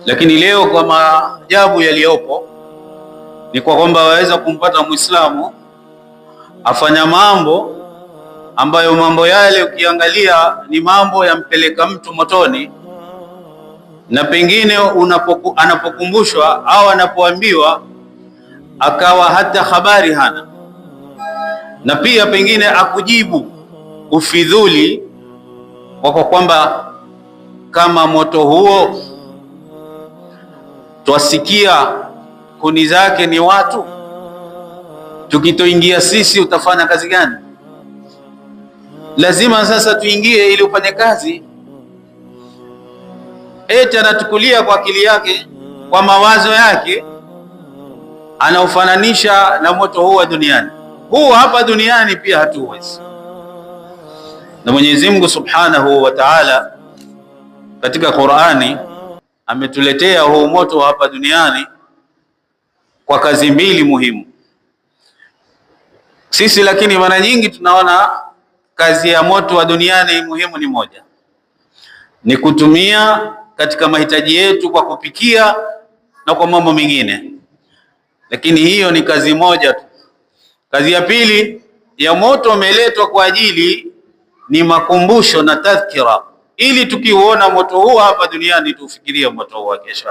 Lakini leo kwa maajabu yaliyopo ni kwa kwamba waweza kumpata Muislamu afanya mambo ambayo mambo yale ukiangalia ni mambo yampeleka mtu motoni, na pengine anapokumbushwa au anapoambiwa akawa hata habari hana, na pia pengine akujibu ufidhuli wako kwamba kama moto huo twasikia kuni zake ni watu, tukitoingia sisi utafanya kazi gani? Lazima sasa tuingie ili ufanye kazi. Eti anatukulia kwa akili yake, kwa mawazo yake, anaufananisha na moto huu wa duniani. Huu hapa duniani pia hatuwezi. Na Mwenyezi Mungu Subhanahu wa Ta'ala katika Qur'ani ametuletea huu moto hapa duniani kwa kazi mbili muhimu. Sisi lakini mara nyingi tunaona kazi ya moto wa duniani muhimu ni moja, ni kutumia katika mahitaji yetu kwa kupikia na kwa mambo mengine, lakini hiyo ni kazi moja tu. Kazi ya pili ya moto umeletwa kwa ajili ni makumbusho na tadhkira, ili tukiuona moto huu hapa duniani tufikirie moto huu wa kesho.